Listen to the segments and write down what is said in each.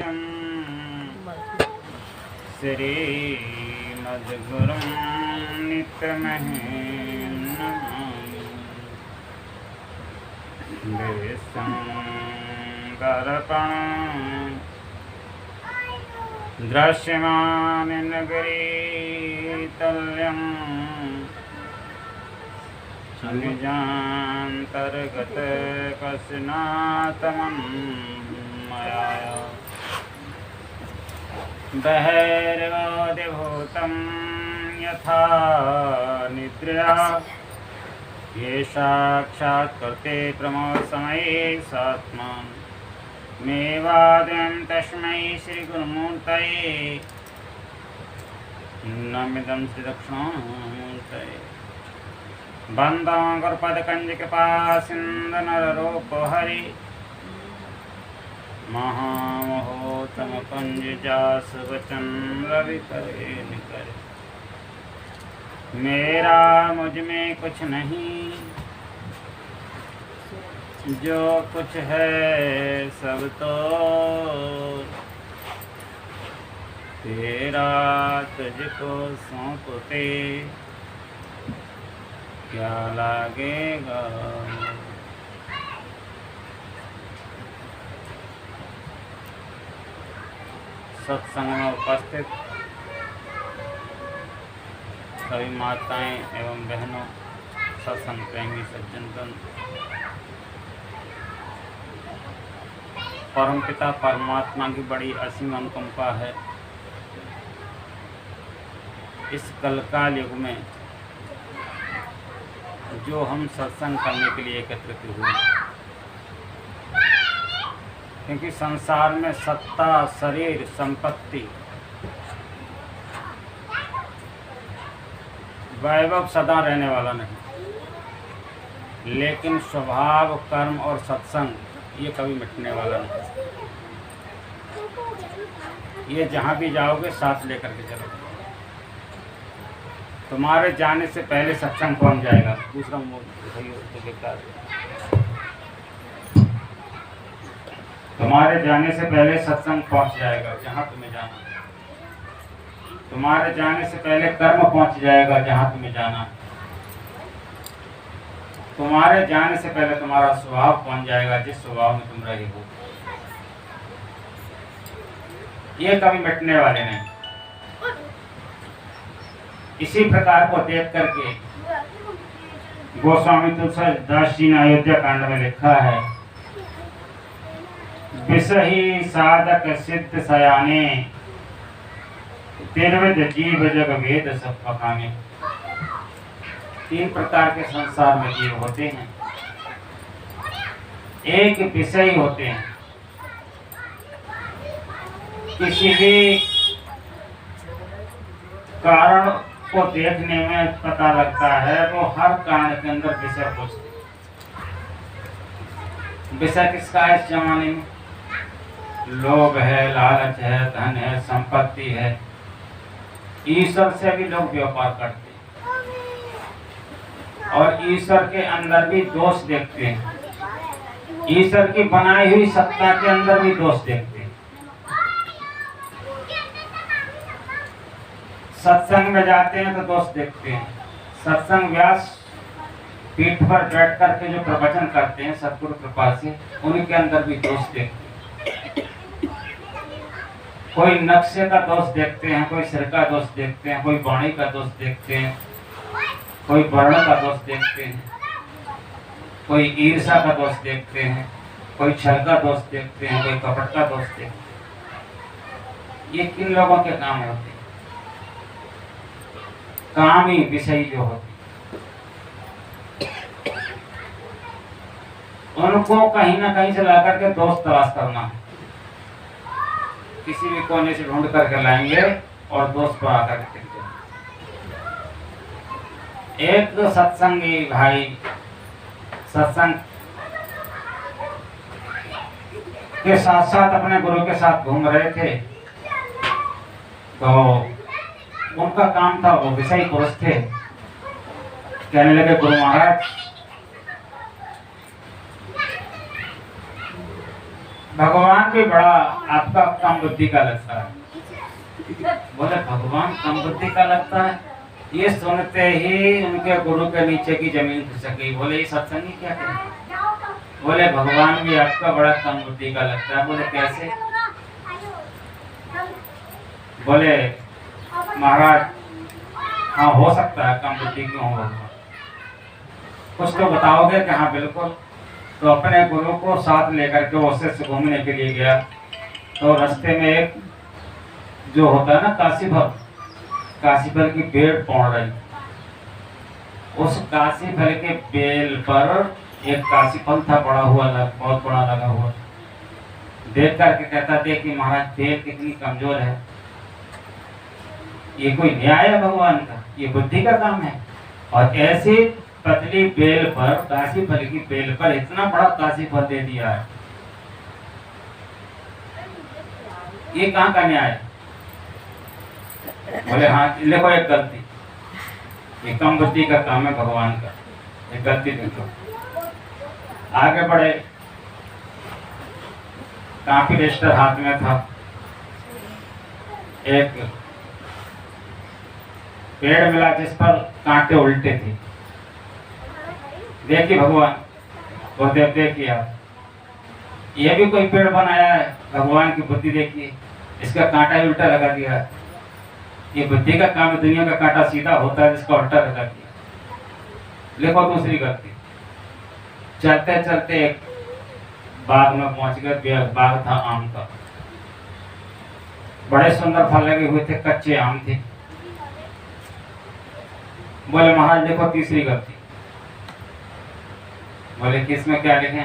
नित्यं श्रीमद्गुरुं नित्यमहं नमामि। विसङ्गरपणं दृश्यमाननगरीतल्यं निजान्तर्गतकस्नातमं मया बहिर्गोदिभूतं यथा निद्रया ये साक्षात् कृते प्रमोदसमये सात्मा मेवाद्यं तस्मै श्रीगुरुमूर्तये नमिदं श्रीदक्षिणामूर्तये। वन्दे गुरुपदकञ्जकृपासिन्धुनररूपहरि महामहोत्तमकुञ्जजासुवचन रविकरे निकरे। मेरा मुझ में कुछ नहीं, जो कुछ है सब तो तेरा, तुझको सौंपते क्या लगेगा। सत्संग में उपस्थित सभी माताएं एवं बहनों, सत्संग प्रेमी सज्जनगण, परमपिता परमात्मा की बड़ी असीम अनुकंपा है। इस कलकाल युग में जो हम सत्संग करने के लिए एकत्रित हुए, क्योंकि संसार में सत्ता, शरीर, संपत्ति, वैभव सदा रहने वाला नहीं, लेकिन स्वभाव, कर्म और सत्संग ये कभी मिटने वाला नहीं। ये जहाँ भी जाओगे साथ लेकर के चलोगे। तुम्हारे जाने से पहले सत्संग पहुंच जाएगा। दूसरा बेकार, तुम्हारे जाने से पहले सत्संग पहुंच जाएगा जहाँ तुम्हें जाना। तुम्हारे जाने से पहले कर्म पहुंच जाएगा जहाँ तुम्हें जाना। तुम्हारे जाने से पहले तुम्हारा स्वभाव पहुंच जाएगा जिस स्वभाव में तुम रहे हो। ये कभी मिटने वाले नहीं। इसी प्रकार को देख करके गोस्वामी तुलसीदास जी ने अयोध्या कांड में लिखा है, विषही साधक सिद्ध सयाने, तिर्विध जीव जग भेद सब पकाने। तीन प्रकार के संसार में जीव होते हैं। एक विषयी होते हैं, किसी भी कारण को देखने में पता लगता है, वो हर कारण के अंदर विषय खोजते। विषय किसका है इस जमाने में? लोभ है, लालच है, धन है, संपत्ति है। ईश्वर से भी लोग व्यापार करते हैं और ईश्वर के अंदर भी दोष देखते हैं। ईश्वर की बनाई हुई सत्ता के अंदर भी दोष देखते हैं। सत्संग में जाते हैं तो दोष देखते हैं। सत्संग व्यास पीठ पर बैठ करके जो प्रवचन करते हैं सतगुरु कृपा से, उनके अंदर भी दोष देखते हैं। कोई नक्शे का दोष देखते हैं, कोई सिर का दोष देखते हैं, कोई वाणी का दोष देखते हैं, कोई वर्ण का दोष देखते हैं, कोई ईर्ष्या का दोष देखते हैं, कोई छल का दोष देखते हैं, कोई कपट का दोष देखते हैं। ये किन लोगों के काम होते हैं? कामी विषयी जो होते, उनको कहीं ना कहीं से लाकर के दोष तलाश करना है। किसी भी कोने से ढूंढ करके लाएंगे और दोस्त पर आकर के देंगे। एक तो सत्संगी भाई सत्संग के साथ साथ अपने गुरु के साथ घूम रहे थे, तो उनका काम था, वो विषयी पुरुष थे। कहने लगे, गुरु महाराज भगवान भी बड़ा आपका कम बुद्धि का लगता है। बोले भगवान कम बुद्धि का लगता है? ये सुनते ही उनके गुरु के नीचे की जमीन खिसक गई। बोले ये सत्संगी क्या कहते? बोले भगवान भी आपका बड़ा कम बुद्धि का लगता है। बोले कैसे? बोले महाराज हाँ हो सकता है, कम बुद्धि क्यों होगा, कुछ तो बताओगे कि हाँ बिल्कुल। तो अपने गुरु को साथ लेकर के उससे घूमने के लिए गया। तो रास्ते में एक जो होता है ना काशी फल की बेल पड़ रही। उस काशी फल के बेल पर एक काशी फल था पड़ा हुआ, बहुत बड़ा लगा हुआ। देख करके कहता देखिए महाराज बेल कितनी कमजोर है, ये कोई न्याय है भगवान का? ये बुद्धि का काम है। और ऐसी पतली बेल पर, काशी फल की बेल पर इतना बड़ा काशी फल दे दिया है, ये कहाँ का न्याय है? बोले हाँ देखो एक गलती, ये कम बुद्धि का काम है भगवान का, एक गलती देखो। आगे बढ़े, काफी रजिस्टर हाथ में था, एक पेड़ मिला जिस पर कांटे उल्टे थे। देखिए भगवान गुरुदेव देखिए आप, ये भी कोई पेड़ बनाया है? भगवान की बुद्धि देखिए, इसका कांटा ही उल्टा लगा दिया है। ये बुद्धि का काम है, दुनिया का कांटा सीधा होता है, जिसका उल्टा लगा दिया। देखो दूसरी गलती, चलते चलते एक बाग में पहुंच गए। बाग था आम का, बड़े सुंदर फल लगे हुए थे, कच्चे आम थे। बोले महाराज देखो तीसरी गलती। बोले किसमें क्या लिखे?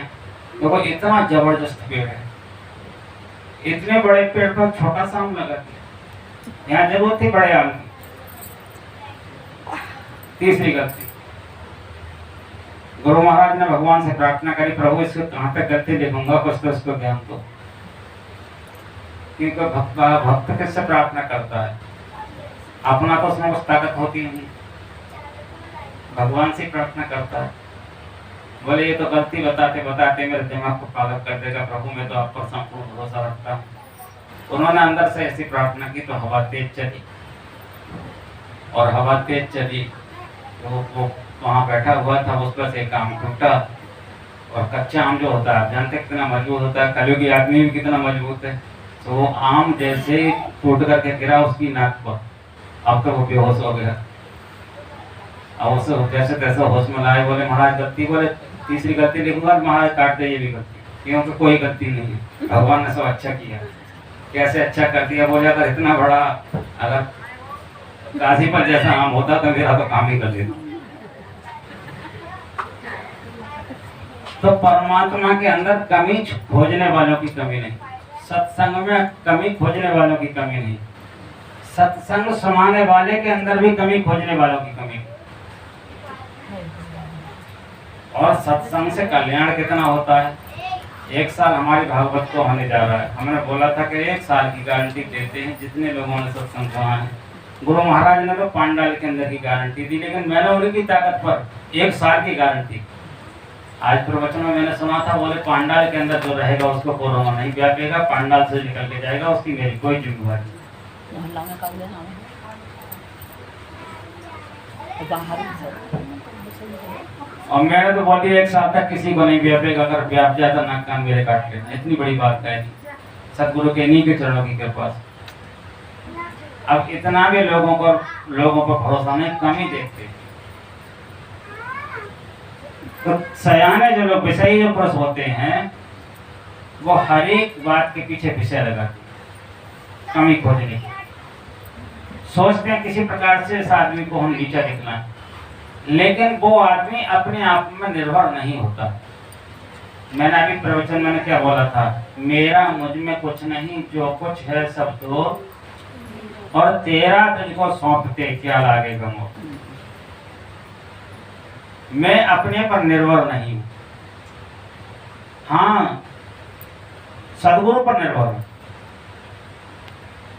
देखो इतना जबरदस्त पेड़ है, इतने बड़े पेड़ पर छोटा सा आम लगा दिया, यहाँ जरूरत थी बड़े आम की। तीसरी गलती, गुरु महाराज ने भगवान से प्रार्थना करी, प्रभु इसको कहाँ तक गलती लिखूंगा, कुछ तो उसको ज्ञान दो। क्योंकि भक्त किससे प्रार्थना करता है? अपना तो उसमें कुछ ताकत होती नहीं, भगवान से प्रार्थना करता है। बोले ये तो गलती बताते बताते मेरे दिमाग को पागल कर देगा प्रभु, मैं तो आप पर संपूर्ण भरोसा रखता हूँ। उन्होंने अंदर से ऐसी प्रार्थना की तो हवा तेज चली, और हवा तेज चली तो वो वहाँ बैठा हुआ था, उस पर से एक आम टूटा। और कच्चा आम जो होता है आप जानते कितना मजबूत होता है, कलयुगी आदमी भी कितना मजबूत है। तो वो आम जैसे टूट करके गिरा उसकी नाक पर, अब तो वो बेहोश हो गया। अब उसे जैसे तैसे होश में लाए। बोले महाराज गलती, बोले तीसरी गलती लिखूंगा। महाराज काट दे ये भी गलती, क्योंकि कोई गलती नहीं है, भगवान ने सब अच्छा किया। कैसे अच्छा कर दिया? बोले अगर इतना बड़ा, अगर काशी पर जैसा आम होता तो मेरा तो काम ही कर देता। तो परमात्मा के अंदर कमी खोजने वालों की कमी नहीं, सत्संग में कमी खोजने वालों की कमी नहीं, सत्संग सुनाने वाले के अंदर भी कमी खोजने वालों की कमी। और सत्संग से कल्याण कितना होता है? एक साल हमारी भागवत को होने जा रहा है, हमने बोला था कि 1 साल की गारंटी देते हैं जितने लोगों ने सत्संग सुना है। गुरु महाराज ने तो पांडाल के अंदर की गारंटी दी, लेकिन मैंने उनकी ताकत पर 1 साल की गारंटी। आज प्रवचन में मैंने सुना था, बोले पांडाल के अंदर जो रहेगा उसको कोरोना नहीं व्यापेगा, पांडाल से निकल के जाएगा, उसकी मेरी कोई जिम्मेवारी नहीं। और मैंने तो बोल दिया 1 साल तक किसी को नहीं व्यापेगा, अगर व्याप जाए तो नाक कान मेरे काट लेना। इतनी बड़ी बात है सदगुरु के इन्हीं के चरणों की कृपा से। अब इतना भी लोगों पर भरोसा नहीं, कमी देखते। तो सयाने जो लोग विषयी जो पुरुष होते हैं वो हर एक बात के पीछे विषय लगाते, कमी खोजने, सोचते हैं किसी प्रकार से इस आदमी को हम नीचा दिखना है, लेकिन वो आदमी अपने आप में निर्भर नहीं होता। मैंने अभी प्रवचन मैंने क्या बोला था, मेरा मुझ में कुछ नहीं, जो कुछ है सब तो, और तेरा तुझको सौंपते क्या लागेगा मोह। मैं अपने पर निर्भर नहीं हूं, हाँ सदगुरु पर निर्भर हूं।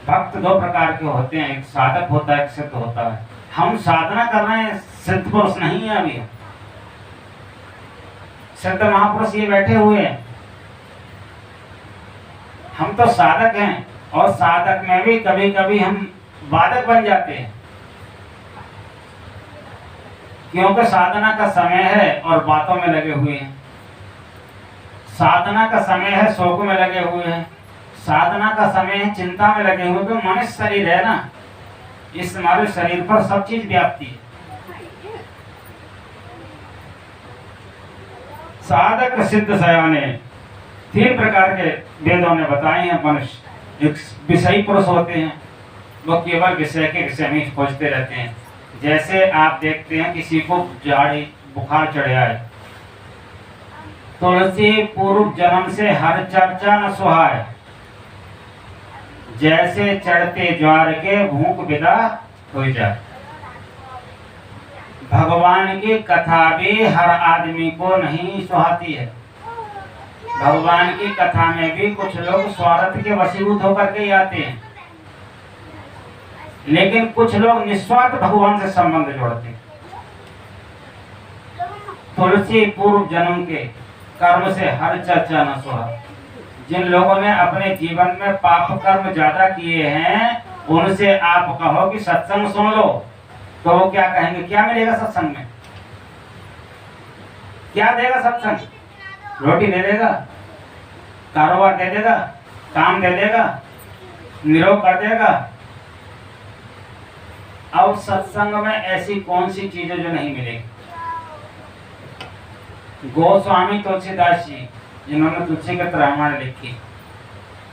भक्त 2 प्रकार के होते हैं, एक साधक होता है, एक सिद्ध होता है। हम साधना कर रहे हैं, सिद्ध पुरुष नहीं है अभी। सिद्ध महापुरुष ये बैठे हुए हैं, हम तो साधक हैं, और साधक में भी कभी कभी हम बाधक बन जाते हैं, क्योंकि साधना का समय है और बातों में लगे हुए हैं। साधना का समय है, शोक में लगे हुए हैं। साधना का समय है, चिंता में लगे हुए। तो मनुष्य शरीर है ना, इस हमारे शरीर पर सब चीज व्याप्ति है। साधक सिद्ध सयाने, 3 प्रकार के वेदों ने बताए हैं। मनुष्य एक विषयी पुरुष होते हैं, वो केवल विषय के विषय में खोजते रहते हैं। जैसे आप देखते हैं किसी को झाड़ी बुखार चढ़ा है, तुलसी पूर्व जन्म से हर चर्चा न सुहाए, जैसे चढ़ते ज्वार के भूख विदा हो जाए। भगवान की कथा भी हर आदमी को नहीं सुहाती है। भगवान की कथा में भी कुछ लोग स्वार्थ के वशीभूत होकर के आते हैं, लेकिन कुछ लोग निस्वार्थ भगवान से संबंध जोड़ते हैं। तुलसी पूर्व जन्म के कर्म से हर चर्चा न सुहा। जिन लोगों ने अपने जीवन में पाप कर्म ज्यादा किए हैं, उनसे आप कहो कि सत्संग सुन लो, तो वो क्या कहेंगे? क्या मिलेगा सत्संग में? क्या देगा सत्संग? रोटी दे देगा, कारोबार दे देगा, काम दे देगा, निरोग कर देगा। और सत्संग में ऐसी कौन सी चीजें जो नहीं मिलेगी? गोस्वामी तुलसीदास जी, जिन्होंने तुलसी के रामायण लिखी,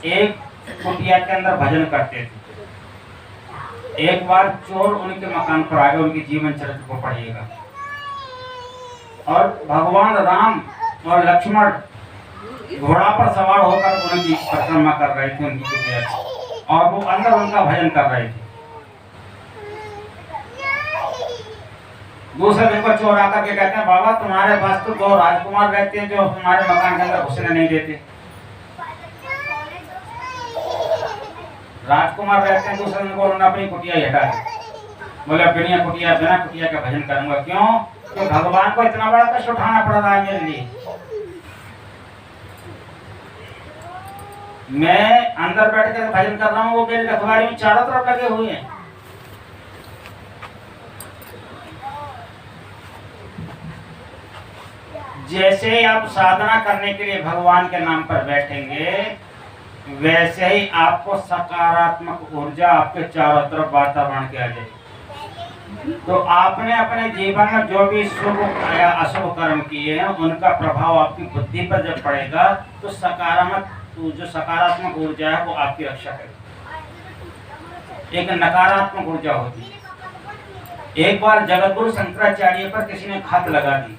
एक कुटिया के अंदर भजन करते थे। एक बार चोर उनके मकान पर आ गए। उनके जीवन चरित्र को पढ़िएगा। और भगवान राम और लक्ष्मण घोड़ा पर सवार होकर उनकी परिक्रमा कर रहे थे, उनकी कुटिया, और वो अंदर उनका भजन कर रहे थे। दूसरे दिन को चोर आकर के कहते हैं, बाबा तुम्हारे पास तो 2 राजकुमार रहते हैं जो तुम्हारे मकान के अंदर घुसने नहीं देते। राजकुमार रहते हैं। दूसरे दिन को उन्होंने अपनी कुटिया हटा दी। बोले बिना कुटिया का भजन करूंगा। क्यों? क्योंकि भगवान को इतना बड़ा कष्ट उठाना पड़ रहा है मेरे लिए। मैं अंदर बैठ कर भजन कर रहा हूँ, वो मेरी रखवारी में चारों तरफ लगे हुए हैं। जैसे ही आप साधना करने के लिए भगवान के नाम पर बैठेंगे, वैसे ही आपको सकारात्मक ऊर्जा आपके चारों तरफ वातावरण के आ जाएगी। तो आपने अपने जीवन में जो भी शुभ या अशुभ कर्म किए हैं, उनका प्रभाव आपकी बुद्धि पर जब पड़ेगा, तो जो सकारात्मक ऊर्जा है वो आपकी रक्षा करेगी। एक नकारात्मक ऊर्जा होती है। एक बार जगतगुरु शंकराचार्य पर किसी ने घात लगा दी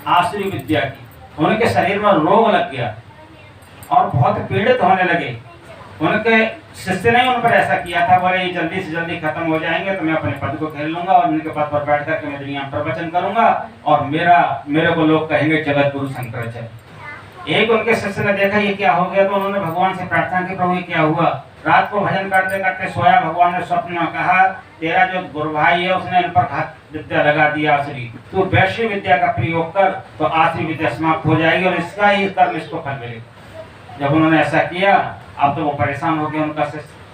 आसुरी विद्या की। उनके शरीर में रोग लग गया और बहुत पीड़ित होने लगे। उनके शिष्य ने उन पर ऐसा किया था, बोले ये जल्दी से जल्दी खत्म हो जाएंगे तो मैं अपने पद को खेल लूंगा और उनके पद पर बैठ करके मैं दुनिया में प्रवचन करूंगा और मेरे को लोग कहेंगे जगत गुरु शंकराचार्य। एक उनके शिष्य ने देखा ये क्या हो गया, तो उन्होंने भगवान से प्रार्थना की, प्रभु ये क्या हुआ? रात को भजन करते करते सोया, भगवान ने स्वप्न में कहा तेरा जो गुरु भाई है उसने इन पर घात विद्या लगा दिया आसुरी, तो वैश्य विद्या का प्रयोग कर तो आसुरी विद्या समाप्त हो जाएगी और इसका ही कर्म इसको फल मिलेगा। जब उन्होंने ऐसा किया, अब तो वो परेशान हो गए। उनका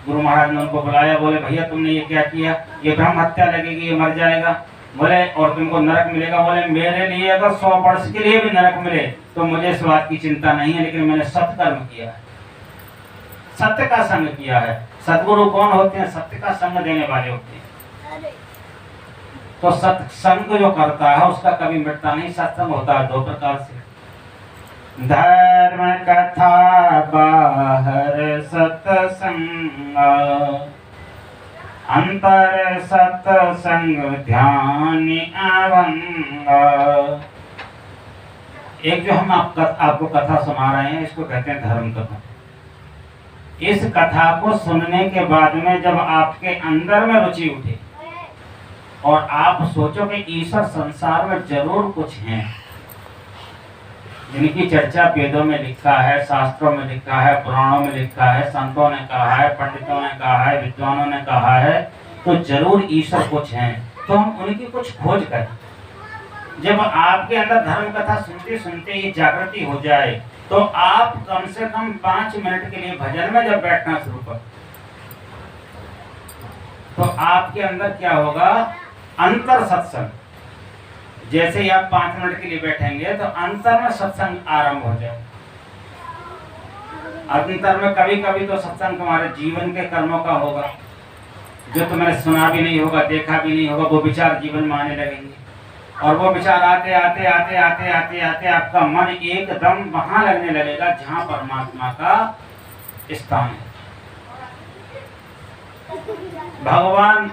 गुरु महाराज ने उनको बुलाया, बोले भैया तुमने ये क्या किया? ये ब्रह्म हत्या लगेगी, ये मर जाएगा। बोले और तुमको नरक मिलेगा। बोले मेरे लिए अगर 100 वर्ष के लिए भी नरक मिले तो मुझे इस बात की चिंता नहीं है, लेकिन मैंने सत्कर्म किया है, सत्य का संग किया है। सदगुरु कौन होते हैं? सत्य का संग देने वाले होते हैं। तो सत्संग जो करता है उसका कभी मिटता नहीं। सत्संग होता है 2 प्रकार से, धर्म कथा बाहर सत्संग, अंतर सत्संग ध्यान अभंग। एक जो हम आपको कथा सुना रहे हैं, इसको कहते हैं धर्म कथा। इस कथा को सुनने के बाद में जब आपके अंदर में रुचि उठे और आप सोचो कि ईश्वर संसार में जरूर कुछ हैं, जिनकी चर्चा वेदों में लिखा है, शास्त्रों में लिखा है, पुराणों में लिखा है, संतों ने कहा है, पंडितों ने कहा है, विद्वानों ने कहा है, तो जरूर ईश्वर कुछ हैं। तो हम उनकी कुछ खोज करें। जब आपके अंदर धर्म कथा सुनते सुनते ये जागृति हो जाए तो आप कम से कम 5 मिनट के लिए भजन में जब बैठना शुरू करो तो आपके अंदर क्या होगा, अंतर सत्संग। जैसे ही आप 5 मिनट के लिए बैठेंगे तो अंतर में सत्संग आरंभ हो जाए। अंतर में कभी कभी तो सत्संग तुम्हारे जीवन के कर्मों का होगा, जो तुमने सुना भी नहीं होगा, देखा भी नहीं होगा, वो विचार जीवन में आने लगेंगे। और वो विचार आते आते आते आते आते आते आपका मन एकदम वहां लगने लगेगा जहां परमात्मा का स्थान है। भगवान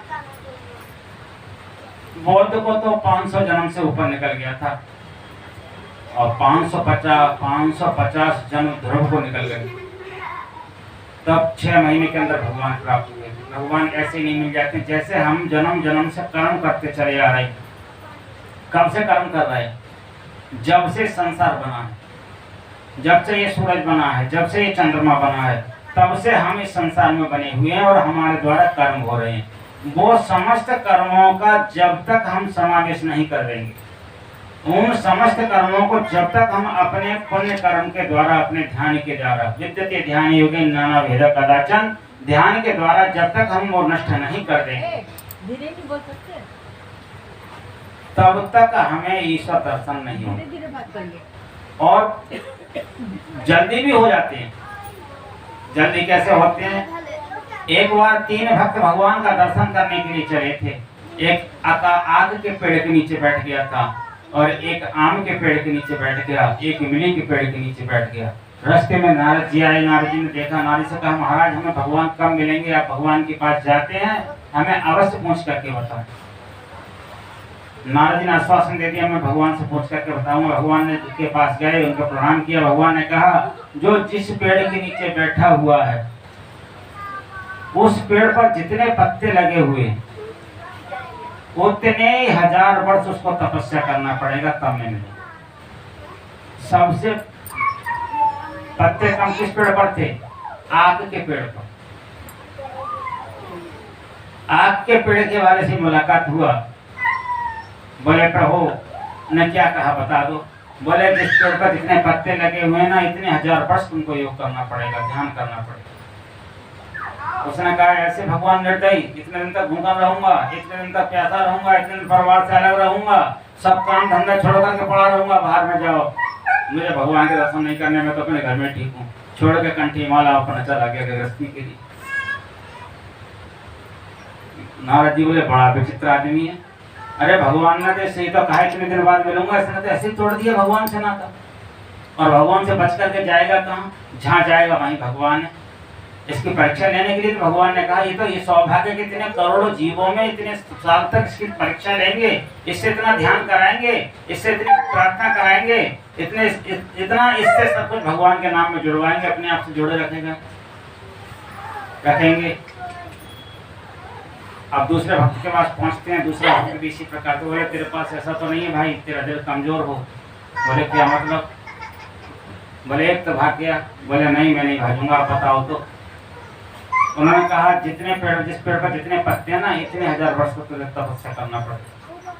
बौद्ध को तो 500 जन्म से ऊपर निकल गया था और 550 जन्म ध्रुव को निकल गए, तब 6 महीने के अंदर भगवान प्राप्त हुए। भगवान ऐसे नहीं मिल जाते जैसे हम जन्म जन्म से कर्म करते चले आ रहे हैं। कब से कर्म कर रहे हैं? जब से संसार बना है, जब से ये सूरज बना है, जब से ये चंद्रमा बना है, तब से हम इस संसार में बने हुए हैं और हमारे द्वारा कर्म हो रहे हैं। वो समस्त कर्मों का जब तक हम समावेश नहीं कर देंगे, उन समस्त कर्मों को जब तक हम अपने पुण्य कर्म के द्वारा, अपने ध्यान के द्वारा, विद्यते ध्यान योगे नाना भेद कदाचन, ध्यान के द्वारा जब तक हम वो नष्ट नहीं कर देंगे, धीरे नहीं बोल सकते, तब तक हमें ईश्वर दर्शन नहीं होगा। धीरे धीरे बात करिए। और जल्दी भी हो जाते हैं। जल्दी कैसे होते हैं? एक बार 3 भक्त भगवान का दर्शन करने के लिए चले थे। एक आग के पेड़ के नीचे बैठ गया था और एक आम के पेड़ के नीचे बैठ गया, एक इमली के पेड़ के नीचे बैठ गया। रास्ते में नारद जी आए। नारद जी ने देखा, नारद से कहा, महाराज हमें भगवान कब मिलेंगे? आप भगवान के पास जाते हैं, हमें अवश्य पूछ करके बताएं। नारद जी ने आश्वासन दे दिया, मैं भगवान से पूछ करके बताऊंगा। भगवान ने के पास गए, उनको प्रणाम किया। भगवान ने कहा, जो जिस पेड़ के नीचे बैठा हुआ है उस पेड़ पर जितने पत्ते लगे हुए उतने 1000 वर्ष उसको तपस्या करना पड़ेगा, तब में मिलेगा। सबसे पत्ते कम किस पेड़ पर थे? आग के पेड़ पर। आग के पेड़ के वाले से मुलाकात हुआ। बोले, प्रभु ने क्या कहा बता दो। बोले, जिस पेड़ पर जितने पत्ते लगे हुए हैं ना, इतने 1000 वर्ष तुमको योग करना पड़ेगा, ध्यान करना पड़ेगा। उसने कहा, ऐसे भगवान निर्दयी, इतने दिन तक भूखा रहूंगा, इतने दिन तक प्यासा रहूंगा, इतने दिन परिवार से अलग रहूंगा, सब काम धंधा छोड़ करके पड़ा रहूंगा, बाहर में जाओ, मुझे भगवान के दर्शन नहीं करने में, तो अपने घर में ठीक हूँ। छोड़ के कंठी माला अपना चला गया गृहस्थी के लिए। नारद जी बोले, बड़ा विचित्र आदमी है। अरे भगवान ने तो सही तो कहा इतने दिन बाद मिलूंगा, इसने तो ऐसे ही तोड़ दिया भगवान से नाता। और भगवान से बच करके जाएगा कहाँ? जहाँ जाएगा वहीं भगवान है। इसकी परीक्षा लेने के लिए तो भगवान ने कहा, ये सौभाग्य के इतने करोड़ों जीवों में इतने साल तक इसकी परीक्षा लेंगे, इससे इतना ध्यान कराएंगे, इससे इतनी प्रार्थना कराएंगे, इतना इससे सब कुछ भगवान के नाम में जुड़वाएंगे, अपने आप से जुड़े रखेंगे। अब दूसरे भक्त के पास पहुंचते हैं। दूसरा भक्त भी इसी प्रकार तो बोले, तेरे पास ऐसा तो नहीं है भाई, तेरा दिल कमजोर हो। बोले, क्या मतलब? बोले, एक तो भाग गया। बोले, नहीं मैं नहीं भागूंगा, आप बताओ तो। उन्होंने कहा, जिस पेड़ पर जितने पत्ते हैं ना, इतने 1000 वर्ष को तुझे तपस्या करना पड़ेगा।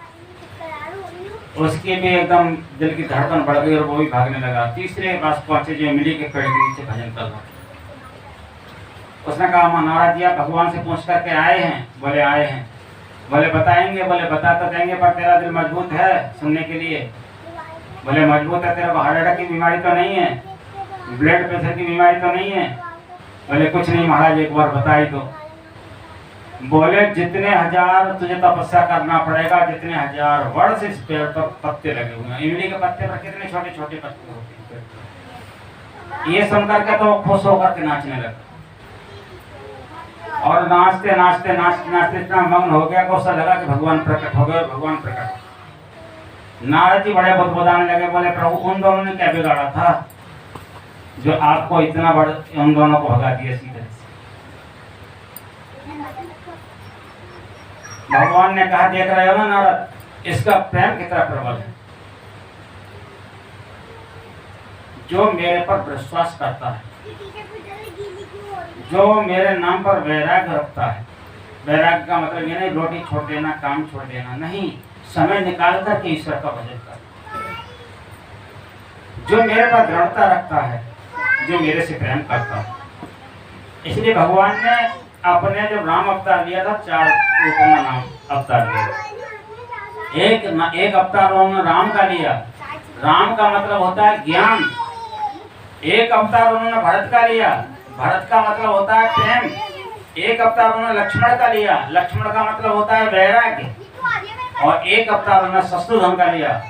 उसकी भी एकदम दिल की धड़कन बढ़ गई और वो भी भागने लगा। तीसरे के पास पहुंचे, जो इमली के पेड़ के नीचे भजन कर रहा। उसने कहा, नारद जी आप भगवान से पूछ करके आए हैं? बोले, आए हैं। बोले, बताएंगे? बोले, बता तो देंगे, पर तेरा दिल मजबूत है सुनने के लिए? बोले, मजबूत है। तेरे को हार्ट अटैक की बीमारी तो नहीं है? ब्लड प्रेशर की बीमारी तो नहीं है? बोले, कुछ नहीं महाराज, एक बार बताई तो। बोले, जितने 1000 तुझे तपस्या करना पड़ेगा, जितने 1000 वर्ष इस पेड़ पर पत्ते लगे हुए हैं। इमली के पत्ते पर कितने छोटे छोटे पत्ते होते हैं। ये सुनकर के तो खुश होकर के नाचने लगा और नाचते नाचते नाचते नाचते इतना मग्न हो गया कि उसे लगा कि भगवान प्रकट हो गए। भगवान प्रकट। नारद जी बड़े बुदबुदाने लगे। बोले, प्रभु उन दोनों ने क्या बिगाड़ा था जो आपको इतना बड़ा, उन दोनों को भगा दिया सीधे से? भगवान ने कहा, देख रहे हो ना नारद, इसका प्रेम कितना प्रबल है। जो मेरे पर विश्वास करता है, जो मेरे नाम पर वैराग्य रखता है। वैराग्य का मतलब ये नहीं रोटी छोड़ देना, काम छोड़ देना, नहीं, समय निकाल कर के ईश्वर का भजन कर। जो मेरे पर दृढ़ता रखता है, जो मेरे से प्रेम करता है। इसलिए भगवान ने अपने जब राम अवतार लिया था 4 रूपों में नाम अवतार लिया। एक अवतार उन्होंने राम का लिया, राम का मतलब होता है ज्ञान। एक अवतार उन्होंने भरत का लिया, भरत का मतलब होता है प्रेम। एक अवतार उन्होंने लक्ष्मण का लिया, लक्ष्मण का मतलब होता है वैराग्य। और एक अवतार उन्होंने शत्रुघ्न का लिया।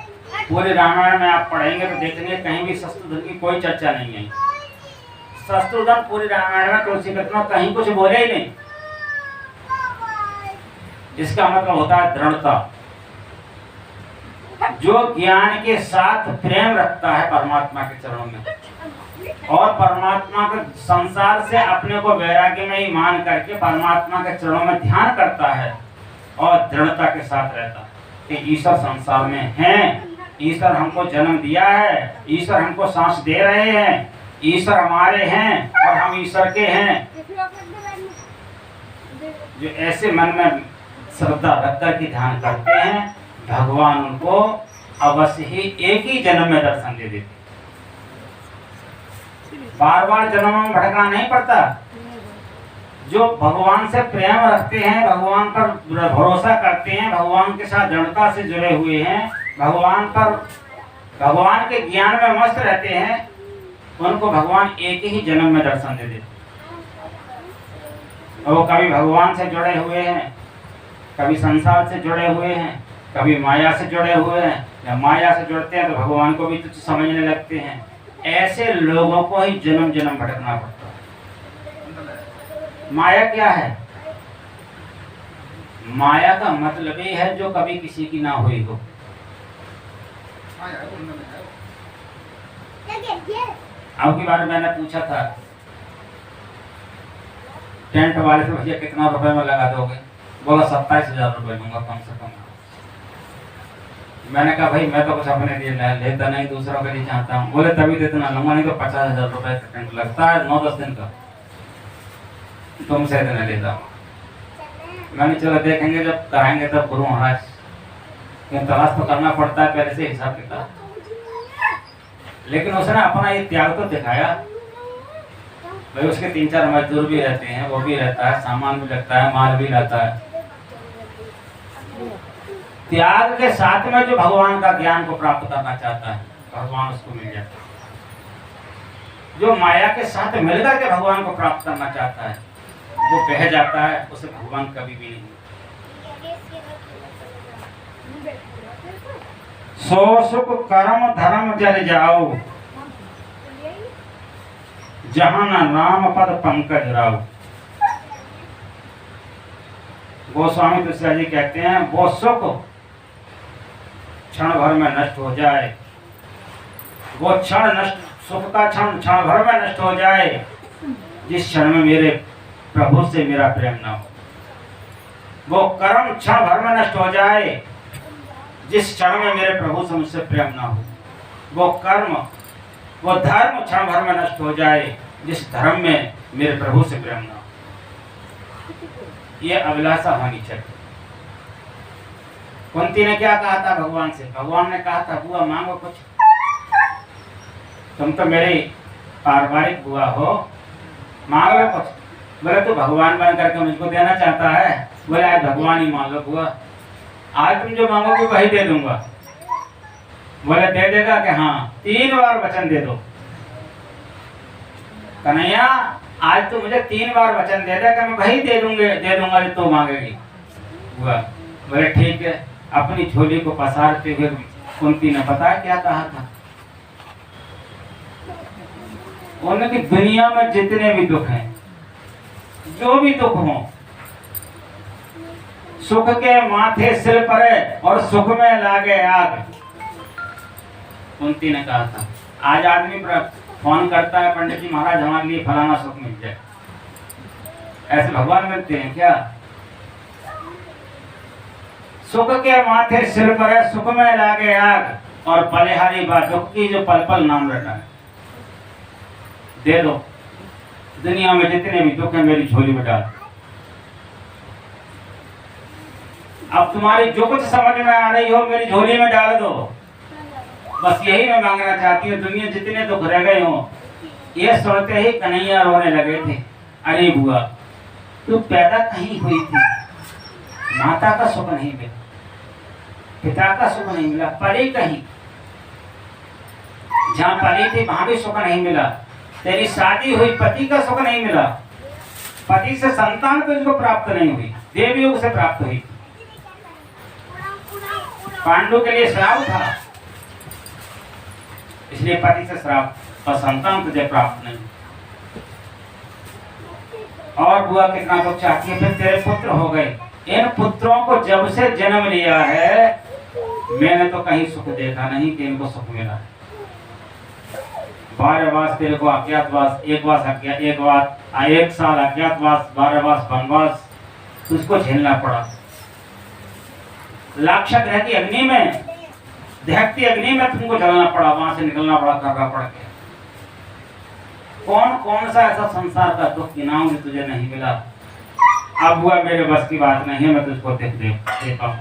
पूरे रामायण में आप पढ़ेंगे तो देखेंगे कहीं भी शत्रुघ्न की कोई चर्चा नहीं है। शत्रुघ्न पूरी रामायण में तुलसी कृष्ण कहीं कुछ बोले ही नहीं। इसका मतलब होता है दृढ़ता। जो ज्ञान के साथ प्रेम रखता है परमात्मा के चरणों में और परमात्मा के संसार से अपने को वैराग्य में ही मान करके परमात्मा के चरणों में ध्यान करता है और दृढ़ता के साथ रहता है कि ईश्वर संसार में है, ईश्वर हमको जन्म दिया है, ईश्वर हमको सांस दे रहे हैं, ईश्वर हमारे हैं और हम ईश्वर के हैं। जो ऐसे मन में श्रद्धा रख कर के ध्यान करते हैं, भगवान उनको अवश्य ही एक ही जन्म में दर्शन दे देते। बार बार जन्मों में भटकना नहीं पड़ता। जो भगवान से प्रेम रखते हैं, भगवान पर भरोसा करते हैं, भगवान के साथ दृढ़ता से जुड़े हुए हैं, भगवान के ज्ञान में मस्त रहते हैं, उनको भगवान एक ही जन्म में दर्शन दे देते। और वो कभी भगवान से जुड़े हुए हैं, कभी संसार से जुड़े हुए हैं, कभी माया से जुड़े हुए हैं। जब माया से जुड़ते हैं तो भगवान को भी तुच्छ समझने लगते हैं। ऐसे लोगों को ही जन्म जन्म भटकना पड़ता है। माया क्या है? माया का मतलब ये है जो कभी किसी की ना हुई हो। अब की बार मैंने पूछा था टेंट वाले से, भैया कितना रुपए में लगा दोगे? बोला 27,000 रुपए दूंगा कम से कम। मैंने कहा भाई मैं तो कुछ अपने लिए लेता नहीं, दूसरों के लिए चाहता हूँ। बोले तभी तो इतना लूंगा, नहीं तो 50,000 रुपए का टेंट लगता है 9-10 दिन का, तुमसे इतना लेता हूँ। मैंने चलो देखेंगे जब कराएंगे तब गुरु महाराज, तलाश तो करना पड़ता है पहले से हिसाब किताब। लेकिन उसने अपना ये त्याग तो दिखाया। भाई उसके 3-4 मजदूर भी रहते हैं, वो भी रहता है, सामान भी लगता है, माल भी रहता है। त्याग के साथ में जो भगवान का ज्ञान को प्राप्त करना चाहता है, भगवान उसको मिल जाता है। जो माया के साथ मिलकर के भगवान को प्राप्त करना चाहता है, वो बह जाता है, उसे भगवान कभी भी नहीं। सो सुख कर्म धर्म जल जाओ, जहां न राम पद पंकज राव। गोस्वामी तुलसीदास जी कहते हैं वो सुख क्षण भर में नष्ट हो जाए, वो क्षण नष्ट, सुख का क्षण क्षण भर में नष्ट हो जाए जिस क्षण में मेरे प्रभु से मेरा प्रेम ना हो। वो कर्म क्षण भर में नष्ट हो जाए जिस क्षण में मेरे प्रभु से मुझसे प्रेम ना हो। वो कर्म, वो धर्म क्षण भर में नष्ट हो जाए जिस धर्म में मेरे प्रभु से प्रेम ना हो। ये अभिलाषा होनी चाहिए। कुंती ने क्या कहा था भगवान से? भगवान ने कहा था बुआ मांगो कुछ, तुम तो मेरी पारिवारिक बुआ हो, मांग लो कुछ। बोले तू भगवान बन करके मुझको देना चाहता है? बोले आज भगवान ही मान लो बुआ, आज तुम जो मांगोगे वही दे दूंगा। बोले दे देगा कि हाँ? 3 बार वचन दे दो। कन्हैया आज तो मुझे 3 बार वचन दे दे कि मैं वही दे दूंगा जो तू मांगेगी। बुआ बोले ठीक है। अपनी झोली को पसारते हुए कुंती ने पता क्या कहा था? उनकी दुनिया में जितने भी दुख हैं, जो भी दुख हो, सुख के माथे सिर पड़े और सुख में लागे आग। कुंती ने कहा था। आज आदमी फोन करता है, पंडित जी महाराज हमारे लिए फलाना सुख मिल जाए। ऐसे भगवान मिलते हैं क्या? सुख के माथे सिर पड़े, सुख में लागे आग, और बलिहारी बात दुख की जो पल पल नाम रटा है। दे दो, दुनिया में जितने भी दुख है मेरी झोली में डाल। अब तुम्हारी जो कुछ समझ में आ रही हो मेरी झोली में डाल दो। बस यही मैं मांगना चाहती हूँ, दुनिया जितने दुख रह गए हों, ये सुनते ही कन्हैया रोने लगे थे। अरे बुआ, तू पैदा कहीं हुई थी, माता का सुख नहीं मिला, पिता का सुख नहीं मिला, पली कहीं, जहाँ पली थी वहां भी सुख नहीं मिला। तेरी शादी हुई, पति का सुख नहीं मिला, पति से संतान तुझको प्राप्त नहीं हुई, देवयोग से प्राप्त हुई। पांडु के लिए श्राप था, इसलिए पति से श्राप, और संतान तुझे प्राप्त नहीं। और बुआ कितना कुछ चाहती है, फिर तेरे पुत्र हो गए। इन पुत्रों को जब से जन्म लिया है, मैंने तो कहीं सुख देखा नहीं कि इनको सुख मिला। 12 वर्ष तेरे को अज्ञातवास, 1 साल अज्ञातवास, 12 वर्ष वनवास तुझको झेलना पड़ा। लाक्षक ग्रह की अग्नि में, दहकती अग्नि में तुमको जलना पड़ा, वहां से निकलना पड़ा, करना पड़ गया। कौन कौन सा ऐसा संसार का दुख गिनाऊं कि तुझे नहीं मिला। अब हुआ मेरे बस की बात नहीं है, मैं तुझको देता हूं,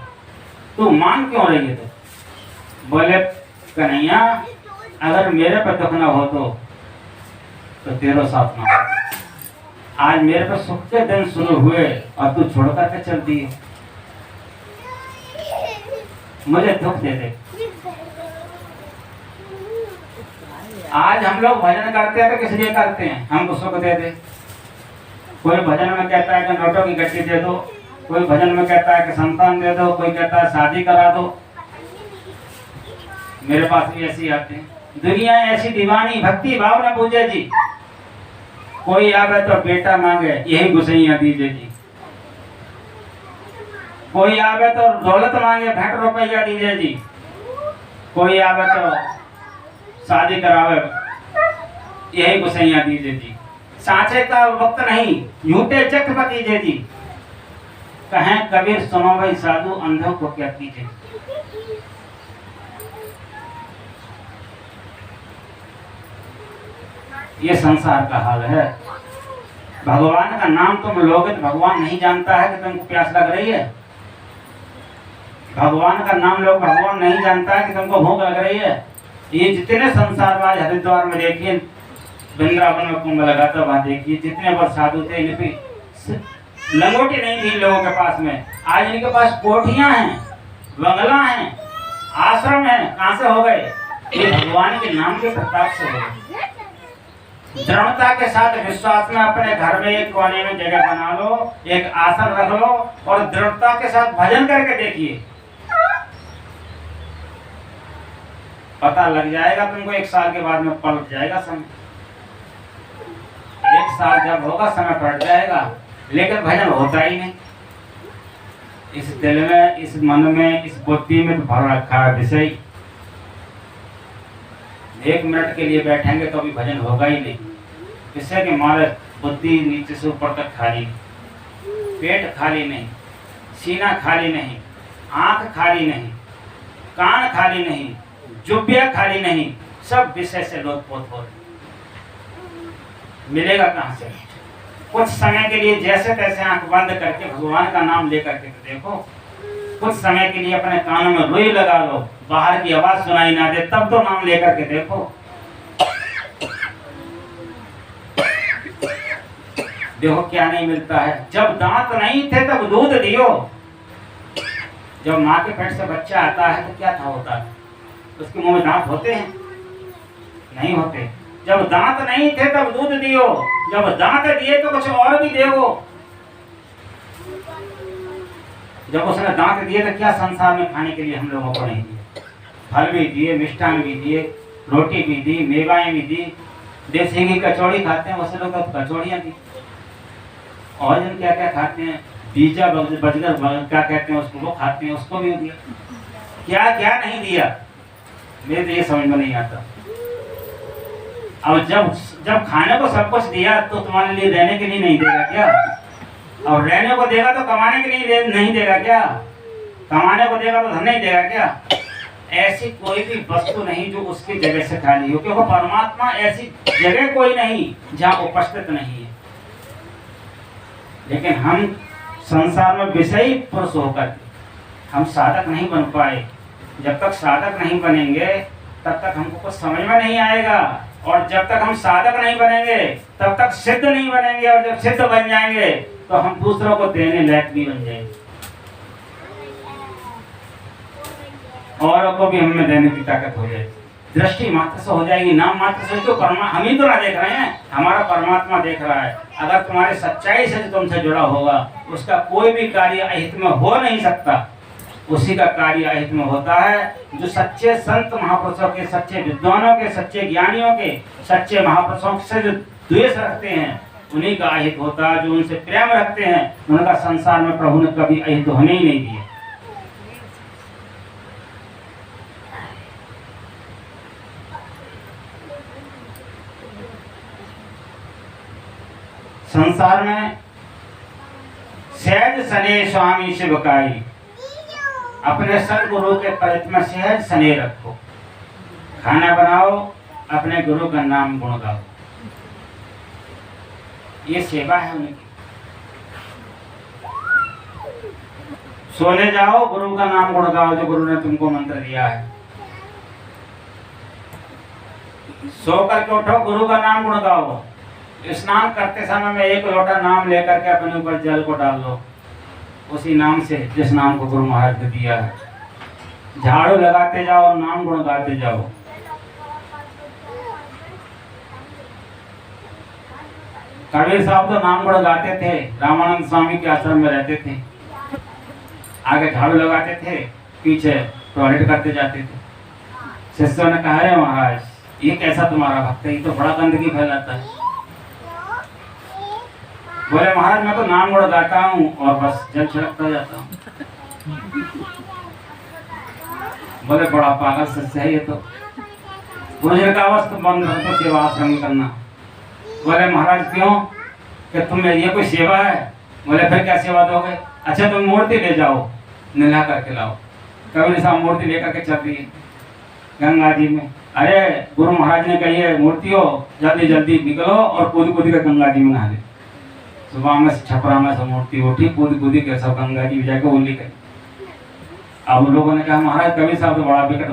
तू मान क्यों रही है? तो बोले कन्हैया, अगर मेरे पर दुख ना हो तो तेरे साथ ना हो। आज मेरे पर सुख के दिन शुरू हुए और तू छोड़ करके चल दी है, मुझे दुख दे दे। आज हम लोग भजन करते हैं तो किस लिए करते हैं? हमको सुख दे दे। कोई भजन में कहता है कि नोटों की गट्टी दे दो, कोई भजन में कहता है कि संतान दे दो, कोई कहता है शादी करा दो। मेरे पास भी ऐसे आते हैं। दुनिया ऐसी दीवानी, भक्ति भाव न पूजे जी। कोई आवे तो बेटा मांगे, यही गुसैया दीजिए जी। कोई आवे तो दौलत मांगे, भेंट रुपया दीजिए जी। कोई आवे तो शादी करावे, यही गुसैया दीजिए जी। सांचे का वक्त नहीं, झूठे चट दीजिए जी। कहें कबीर सुनो भाई साधु, अंधों को क्या कीजिए। ये संसार का हाल है। भगवान का नाम तुम लोगे तो भगवान नहीं जानता है कि तुमको प्यास लग रही है। भगवान का नाम लोग, भगवान नहीं जानता है कि तुमको भूख लग रही है। ये जितने संसार में, हरिद्वार में देखिए, वृंदावन में कुंभ लगा था, वहां देखिए जितने बार साधु थे, लंगोटी नहीं थी लोगों के पास में। आज इनके पास कोठियां हैं, बंगला हैं, आश्रम है। कहां से हो गए? ये भगवान के नाम के प्रताप से हो गए। दृढ़ता के साथ विश्वास में अपने घर में एक कोने में जगह बना लो, एक आसन रख लो और दृढ़ता के साथ भजन करके देखिए, पता लग जाएगा तुमको। 1 साल के बाद में पलट जाएगा समय। 1 साल जब होगा समय पलट जाएगा, लेकिन भजन होता ही नहीं। इस दिल में, इस मन में, इस बुद्धि में तो भर रखा है विषय। 1 मिनट के लिए बैठेंगे तो अभी भजन होगा ही नहीं। इससे कि हमारे बुद्धि नीचे से ऊपर तक खाली, पेट खाली नहीं, सीना खाली नहीं, आंख खाली नहीं, कान खाली नहीं, जुब्बिया खाली नहीं, सब विषय से लोटपोट हो। मिलेगा कहां से? कुछ समय के लिए जैसे तैसे आंख बंद करके भगवान का नाम लेकर के देखो। कुछ समय के लिए अपने कानों में रुई लगा लो, बाहर की आवाज सुनाई ना दे, तब तो नाम लेकर के देखो। देखो क्या नहीं मिलता है। जब दांत नहीं थे तब दूध दियो। जब माँ के पेट से बच्चा आता है तो क्या था होता है? उसके मुंह में दांत होते हैं? नहीं होते। जब दांत नहीं थे तब दूध दियो, जब दांत दिए तो कुछ और भी देवो। जब उसने दांत दिए तो क्या संसार में खाने के लिए हम लोगों को नहीं दिए? फल भी दिए, मिष्ठान भी दिए, रोटी भी दी, मेवाएं भी दी। देसी की कचौड़ी खाते हैं, वैसे लोग कचौड़ियाँ दी। और जन क्या क्या खाते हैं, बीजा बजगर क्या कहते हैं उसको, वो खाते हैं, उसको भी दिया। क्या क्या नहीं दिया, मेरे तो ये समझ में नहीं आता। और जब खाने को सब कुछ दिया तो तुम्हारे लिए रहने के लिए नहीं देगा क्या? और रहने को देगा तो कमाने के लिए नहीं देगा क्या? कमाने को देगा तो धन नहीं देगा क्या? ऐसी कोई भी वस्तु नहीं जो उसकी जगह से खाली हो, क्योंकि परमात्मा ऐसी जगह कोई नहीं जहाँ उपस्थित नहीं है। लेकिन हम संसार में विषयी पुरुष होकर हम साधक नहीं बन पाए। जब तक साधक नहीं बनेंगे तब तक हमको कुछ समझ में नहीं आएगा, और जब तक हम साधक नहीं बनेंगे तब तक सिद्ध नहीं बनेंगे, और जब सिद्ध बन जाएंगे तो हम दूसरों को देने लायक भी बन जाएंगे, औरों को भी हमें देने की ताकत हो जाएगी। दृष्टि मात्र से हो जाएगी, नाम मात्र से। तो हम ही तो ना देख रहे हैं, हमारा परमात्मा देख रहा है। अगर तुम्हारे सच्चाई से जो तुमसे जुड़ा होगा, उसका कोई भी कार्य अहित में हो नहीं सकता। उसी का कार्य अहित में होता है जो सच्चे संत महापुरुषों के, सच्चे विद्वानों के, सच्चे ज्ञानियों के, सच्चे महापुरुषों से जो द्वेष रखते हैं, उन्हीं का अहित होता है। जो उनसे प्रेम रखते हैं, उनका संसार में प्रभु ने कभी अहित होने ही नहीं दिया। संसार में सहज सने स्वामी शिवकाई, अपने सदगुरु के परित में सहज सने रखो। खाना बनाओ, अपने गुरु का नाम गुण गाओ, ये सेवा है उनकी। सोने जाओ, गुरु का नाम गुण गाओ, जो गुरु ने तुमको मंत्र दिया है। सो करके उठो, गुरु का नाम गुण गाओ। स्नान करते समय में एक लोटा नाम लेकर के अपने ऊपर जल को डाल लो, उसी नाम से जिस नाम को गुरु महाराज ने दिया है। झाड़ू लगाते जाओ, नाम गुण गाते जाओ। कबीर साहब तो नाम गुण गाते थे, रामानंद स्वामी के आश्रम में रहते थे, आगे झाड़ू लगाते थे, पीछे टॉयलेट करते जाते थे। शिष्यों ने कहा, अरे महाराज ये कैसा तुम्हारा भक्त है, ये तो बड़ा गंदगी फैलाता है। बोले महाराज मैं तो नाम गुण गाता हूँ और बस जल छिड़कता जाता हूँ। बोले बड़ा पागल शिष्य है ये तो। गुरु जी का बस तुम बंद रखो सेवा आश्रम करना। बोले महाराज क्यों, कि तुम्हें ये कोई सेवा है? बोले फिर क्या सेवा दोगे? अच्छा तुम मूर्ति ले जाओ, नहा करके लाओ। कबीर साहब मूर्ति लेकर के चल दिए गंगा जी में। अरे गुरु महाराज ने कही है मूर्तियों जल्दी जल्दी निकलो और कूद कूद के गंगा जी में नहा ले। सुबह में छपरा में सब मूर्ति उठी, कूद कूद के सब गंगा जी जाकर होली करी। अब लोगों ने कहा महाराज कबीर साहब तो बड़ा बिकट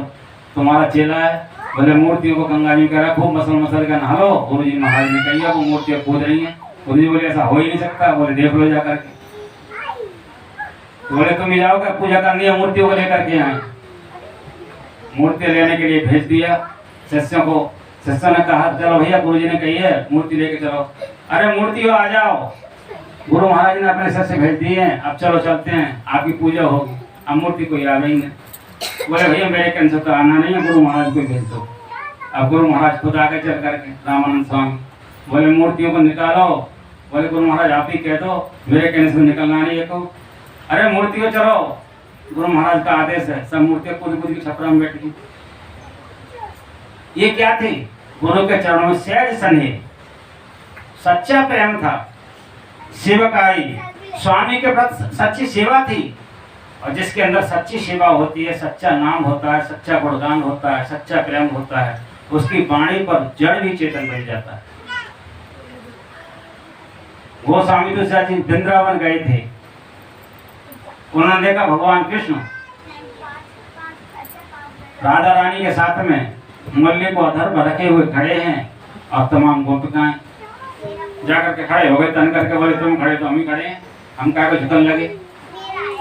तुम्हारा चेला है। बोले मूर्तियों को गंगा जी कह खूब मसल मसल का नहा लो। गुरु जी महाराज ने कही वो मूर्तियाँ कूद रही हैं। गुरु जी बोले ऐसा हो ही नहीं सकता। बोले देख लो जाकर के। तो बोले तुम जाओ क्या पूजा करनी है, मूर्तियों को लेकर के आए। मूर्ति लेने के लिए भेज दिया शिष्यों को। शिष्यों ने कहा चलो भैया गुरु जी ने कही है मूर्ति लेके चलो। अरे मूर्तियों आ जाओ, गुरु महाराज ने अपने शिष्य भेज दिए हैं, अब चलो चलते हैं, आपकी पूजा होगी। अब मूर्ति कोई आ गई नहीं। बोले भैया मेरे कैंसर तो आना नहीं है, गुरु महाराज को भेज दो। अब गुरु महाराज खुद आके चल करके रामानंद स्वामी बोले मूर्तियों को निकालो। बोले गुरु महाराज आप ही कह दो, मेरे कैंसर निकलना नहीं है। तो अरे मूर्तियों चलो, गुरु महाराज का आदेश है। सब मूर्तियां कूद कूद की छपरा में बैठ गई। ये क्या थी? गुरु के चरणों में सहज स्नेह, सच्चा प्रेम था, सेवकाई, स्वामी के प्रति सच्ची सेवा थी। और जिसके अंदर सच्ची सेवा होती है, सच्चा नाम होता है, सच्चा गुणगान होता है, सच्चा प्रेम होता है, उसकी वाणी पर जड़ भी चेतन बन जाता है। वो स्वामी तुलसीदास जी वृंदावन गए थे। उन्होंने देखा भगवान कृष्ण राधा रानी के साथ में मुरली को अधर पर रखे हुए खड़े हैं और तमाम गोपिकाएं जाकर के खड़े हो गए। तन करके बोले तुम खड़े तो हम ही खड़े हैं, हम क्या को झुकन लगे।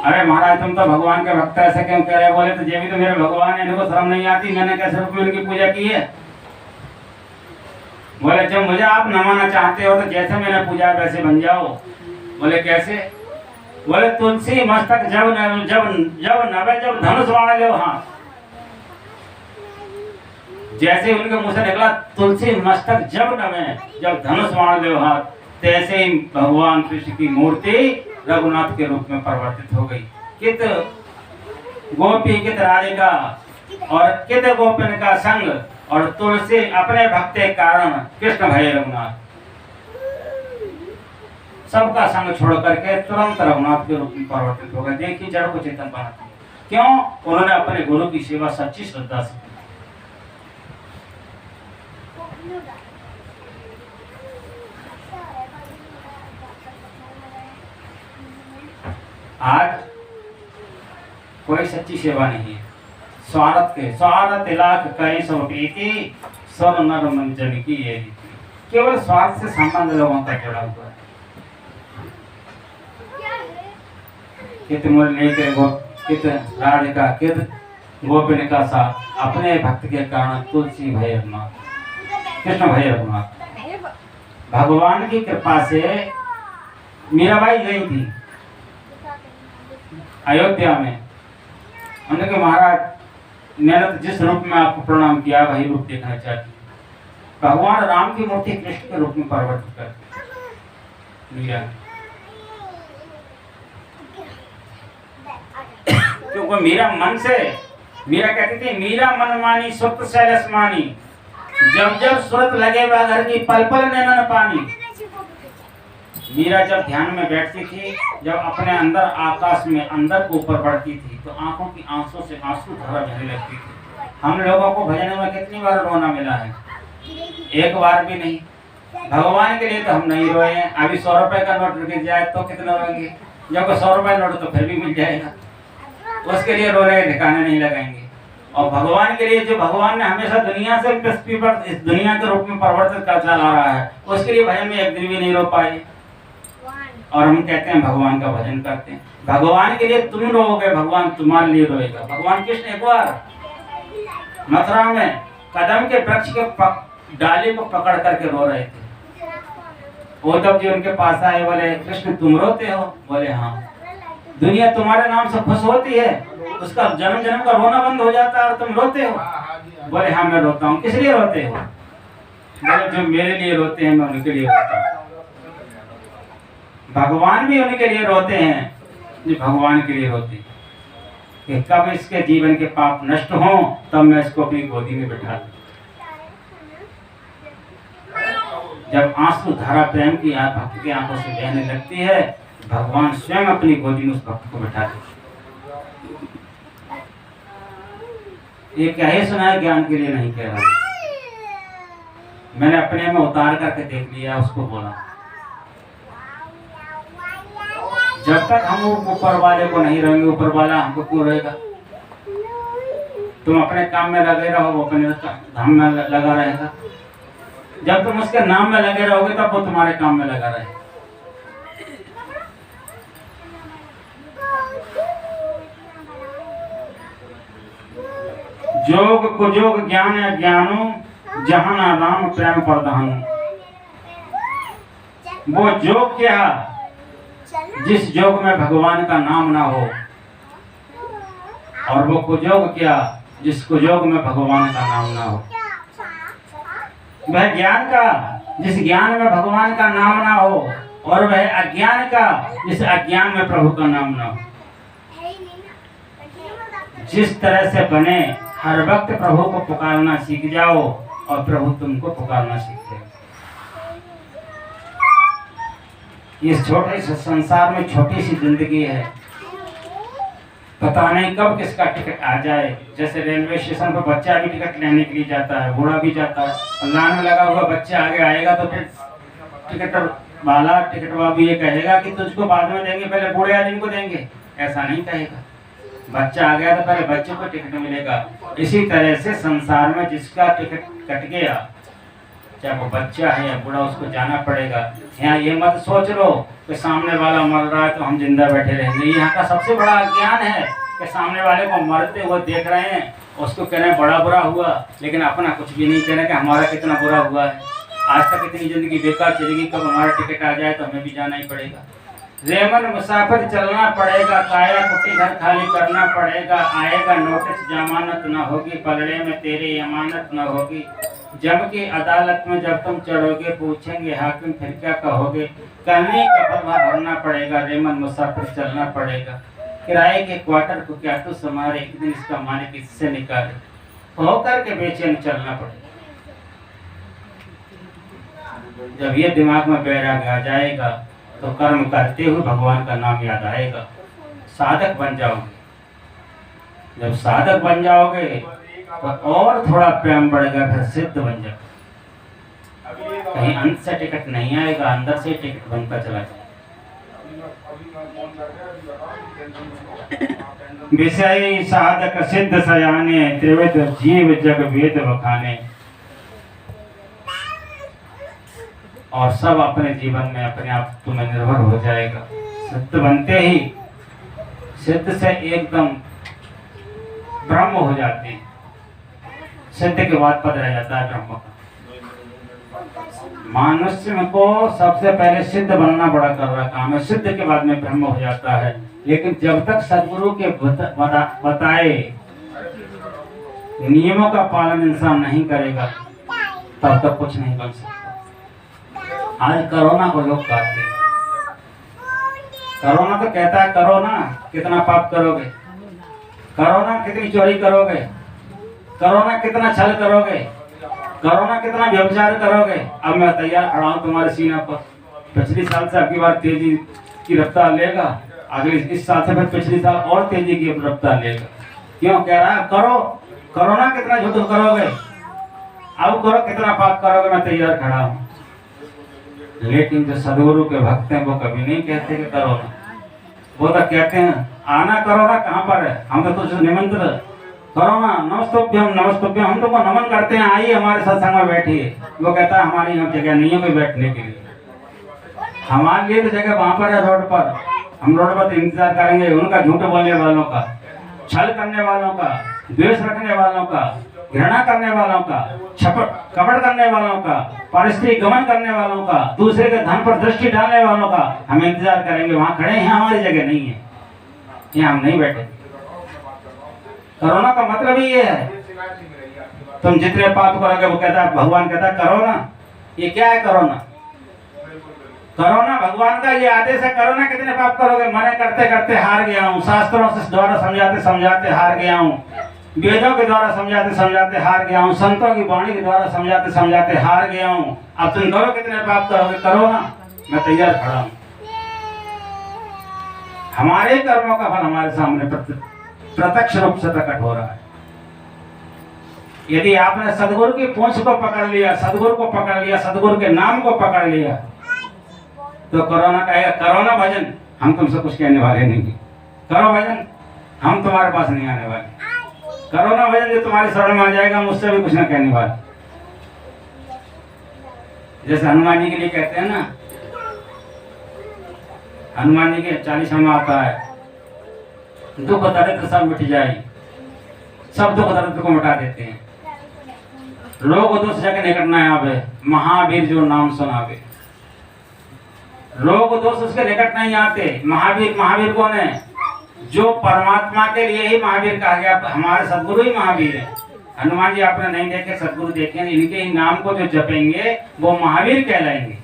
अरे महाराज तुम तो भगवान के भक्त ऐसे क्यों कह रहे? बोले तो ये भी तो मेरे भगवान है, इनको शर्म नहीं आती? मैंने कैसे रूप में उनकी पूजा की है? बोले जब मुझे आप नमाना चाहते हो तो जैसे मैंने पूजा वैसे बन जाओ। बोले कैसे? बोले तुलसी मस्तक जब नवे जब धनुष बाण लो। हाँ, जैसे उनके मुंह से निकला तुलसी मस्तक जब नवे जब धनुष बाण लो हाथ, तैसे ही भगवान कृष्ण की मूर्ति रघुनाथ के रूप में परिवर्तित हो गई। कित गोपी कित राधिका और कित गोपिन का संग, और तुलसी अपने भक्त के कारण कृष्ण भय रघुनाथ। सबका संग छोड़ करके तुरंत रघुनाथ के रूप में परिवर्तित हो गए। देखिए जड़ को चेतन बनाते। क्यों? उन्होंने अपने गुरु की सेवा सच्ची श्रद्धा से। आज कोई सच्ची सेवा नहीं है। स्वार्थ लाख कई सो प्रीति स्वर नर मन जन की ये रीति। केवल स्वार्थ से संबंध लोगों का जुड़ा हुआ है। कित मुरली के कित राधिका कित गोपिन का साथ अपने भक्त के कारण तुलसी भय रघुनाथ कृष्ण भय रघुनाथ। भगवान की कृपा से मीराबाई गई थी अयोध्या में। उन्होंने कहा महाराज मैंने तो जिस रूप में आपको प्रणाम किया वही रूप देखना चाहती हूँ। भगवान राम की मूर्ति कृष्ण के रूप में परिवर्तित करती मीरा, क्योंकि मीरा कहती थी मीरा मन मानी सुत सैलस मानी, जब जब सूरत लगे वह घर की पल पल नैनन पानी। मीरा जब ध्यान में बैठती थी, जब अपने अंदर आकाश में अंदर को ऊपर बढ़ती थी तो आंखों की आंसू से आंसू धारा बहने लगती थी। हम लोगों को भजन में कितनी बार रोना मिला है, एक बार भी नहीं। भगवान के लिए तो हम नहीं रोए हैं। अभी 100 रुपए का नोट गिर जाए तो कितना रोएंगे, जब 100 रुपए नोट तो फिर भी मिल जाएगा, उसके लिए रोने के ठिकाने नहीं लगाएंगे। और भगवान के लिए जो भगवान ने हमेशा दुनिया से पृथ्वी पर इस दुनिया के रूप में परिवर्तित कर चला रहा है, उसके लिए भजन में एक दिन भी नहीं रो पाए। और हम कहते हैं भगवान का भजन करते हैं। भगवान के लिए तुम रोओगे, भगवान तुम्हारे लिए रोएगा। भगवान कृष्ण एक बार मथुरा में कदम के वृक्ष के डाली को पकड़ करके रो रहे थे। उद्धव जी उनके पास आए, बोले कृष्ण तुम रोते हो? बोले हाँ। दुनिया तुम्हारे नाम से खुश होती है, उसका जन्म जन्म का रोना बंद हो जाता है और तुम रोते हो? बोले हाँ मैं रोता हूँ। किस लिए रोते हो? बोले जो मेरे लिए रोते हैं मैं उनके लिए रोता हूँ। भगवान भी उनके लिए रोते हैं जो भगवान के लिए रोते हैं कि कब इसके जीवन के पाप नष्ट हों तब मैं इसको अपनी गोदी में बिठा दूं। जब आंसू धारा प्रेम की भक्त की आंखों से बहने लगती है, भगवान स्वयं अपनी गोदी में उस भक्त को बिठा देते। ये क्या ही सुना है, ज्ञान के लिए नहीं कह रहा, मैंने अपने में उतार करके देख लिया, उसको बोला। जब तक हम ऊपर वाले को नहीं रहेंगे, ऊपर वाला हमको क्यों रहेगा? तुम अपने काम में लगे रहो, वो अपने धाम में लगा रहेगा। जब तुम उसके नाम में लगे रहोगे तब वो तुम्हारे काम में लगा रहेगा। जोग कुजोग ज्ञान अज्ञानो जहां ना राम प्रेम प्रधान। वो जोग क्या जिस योग में भगवान का नाम ना हो, और वो कुयोग क्या जिस कुयोग में भगवान का नाम ना हो। वह ज्ञान का जिस ज्ञान में भगवान का नाम ना हो, और वह अज्ञान का जिस अज्ञान में प्रभु का नाम ना हो। जिस तरह से बने हर वक्त प्रभु को पुकारना सीख जाओ और प्रभु तुमको पुकारना सीख जाए। इस छोटे से संसार में छोटी सी जिंदगी है, पता नहीं कब किसका टिकट आ जाए। जैसे रेलवे स्टेशन पर बच्चा भी टिकट लेने के लिए जाता है, बूढ़ा भी जाता है। लाइन में लगा हुआ बच्चा आगे आएगा तो फिर टिकट वाला भी ये कहेगा कि तुझको बाद में देंगे, पहले बूढ़े आदमी को देंगे, ऐसा नहीं कहेगा। बच्चा आ गया तो पहले बच्चे को टिकट मिलेगा। इसी तरह से संसार में जिसका टिकट कट गया, चाहे वो बच्चा है या बूढ़ा, उसको जाना पड़ेगा। यहाँ ये मत सोच लो कि सामने वाला मर रहा है तो हम जिंदा बैठे रहेंगे। यहाँ का सबसे बड़ा अज्ञान है कि सामने वाले को मरते हुए देख रहे हैं, उसको कह रहे हैं बड़ा बुरा हुआ, लेकिन अपना कुछ भी नहीं कह रहे कि हमारा कितना बुरा हुआ है। आज तक इतनी जिंदगी बेकार चलेगी, कब हमारा टिकट आ जाए तो हमें भी जाना ही पड़ेगा। रेमन मुसाफिर चलना पड़ेगा, काया कुटी घर खाली करना पड़ेगा। आएगा नोटिस जमानत न होगी, पलड़े में तेरी अमानत न होगी। जब की अदालत में जब तुम चढ़ोगे, पूछेंगे हाकिम फिर क्या कहोगे। करने का फलवा भरना पड़ेगा, रेमन मुसाफिर चलना पड़ेगा। किराए के क्वार्टर को क्या तू समारे, एक दिन इसका मालिक इससे निकाले। होकर के बेचैन चलना पड़ेगा। जब ये दिमाग में बैराग आ जाएगा तो कर्म करते हुए भगवान का नाम याद आएगा, साधक बन जाओगे। जब साधक बन जाओगे तो और थोड़ा प्रेम बढ़ेगा, फिर सिद्ध बन जाओगे। कहीं अंत से टिकट नहीं आएगा, अंदर से टिकट बनकर चला जाएगा। विषय साधक सिद्ध सयाने त्रिविध जीव जग वेद बखाने। और सब अपने जीवन में अपने आप तुम्हें निर्भर हो जाएगा। सिद्ध बनते ही सिद्ध से एकदम ब्रह्म हो जाते हैं। सिद्ध के बाद पद रह जाता है ब्रह्म का। मनुष्य को सबसे पहले सिद्ध बनना बड़ा कर रहा काम है, सिद्ध के बाद में ब्रह्म हो जाता है। लेकिन जब तक सदगुरु के बताए नियमों का पालन इंसान नहीं करेगा तब तक कुछ नहीं बन सकता। आज कोरोना को लोग कहते हैं, कोरोना तो कहता है करो ना, कितना पाप करोगे, कोरोना कितनी चोरी करोगे, कोरोना कितना छल करोगे, कोरोना कितना व्यभिचार करोगे। अब मैं तैयार खड़ा हूं तुम्हारे सीना पर। पिछली साल से अगली बार तेजी की रफ्तार लेगा, अगले इस साल से फिर पिछली साल और तेजी की रफ्तार लेगा। क्यों कह रहा है करो, कोरोना कितना झूठ करोगे, अब करो कितना पाप करोगे, मैं तैयार खड़ा हूं। लेकिन जो सदगुरु के भक्त हैं वो कभी नहीं कहते कि करो ना, वो तो कहते हैं आना करो ना, कहाँ पर है, हम तो तुझे निमंत्रण करो ना, नमस्तुभ्यम नमस्तुभ्यम, हम तो को नमन करते हैं, आइए हमारे सत्संग में बैठिए। वो कहता है हमारी यहाँ जगह नहीं है कोई बैठने के लिए, हमारे लिए तो जगह वहां पर है रोड पर, हम रोड पर इंतजार करेंगे उनका झूठ बोलने वालों का, छल करने वालों का, द्वेष रखने वालों का, घृणा करने वालों का, कपट करने वालों का, परिस्थिति गमन करने वालों का, दूसरे के धन पर दृष्टि डालने वालों का हम इंतजार करेंगे। वहां खड़े हैं, हमारी जगह नहीं है, यहाँ हम नहीं बैठे। कोरोना का मतलब ही ये है, तुम जितने पाप करोगे, वो कहता है भगवान कहता है करो ना। ये क्या है कोरोना? कोरोना भगवान का ये आदेश है, कोरोना कितने पाप करोगे, मैंने करते करते हार गया हूँ, शास्त्रों से द्वारा समझाते समझाते हार गया हूँ, वेदों के द्वारा समझाते समझाते हार गया हूँ, संतों की वाणी के द्वारा समझाते समझाते हार गया हूँ। अब तुम करो कितने पाप करोगे, करो ना, मैं तैयार खड़ा हूँ। हमारे कर्मों का फल हमारे सामने प्रत्यक्ष रूप से प्रकट हो रहा है। यदि आपने सदगुरु की पूंछ को पकड़ लिया, सदगुरु को पकड़ लिया, सदगुरु के नाम को पकड़ लिया, तो कोरोना कहेगा करो ना भजन, हम तुमसे कुछ कहने वाले नहीं, करो भजन, हम तुम्हारे पास नहीं आने वाले, करो ना भजन, जो तुम्हारी शरण में आ जाएगा मुझसे भी कुछ ना कहने वाले। जैसे हनुमान जी के लिए कहते हैं ना, हनुमान जी के 40 में आता है, दुख दरिद्र सब मिट जाए, सब दुख दरिद्र को मिटा देते हैं, लोग दोष जगह निकट न आवे, महावीर जो नाम सुनावे। लोग दोष उसके निकट नहीं आते। महावीर, महावीर कौन है? जो परमात्मा के लिए ही महावीर कहा गया, हमारे सदगुरु ही महावीर है। हनुमान जी आपने नहीं देखे, सदगुरु देखे, इनके ही नाम को जो जपेंगे वो महावीर कहलाएंगे।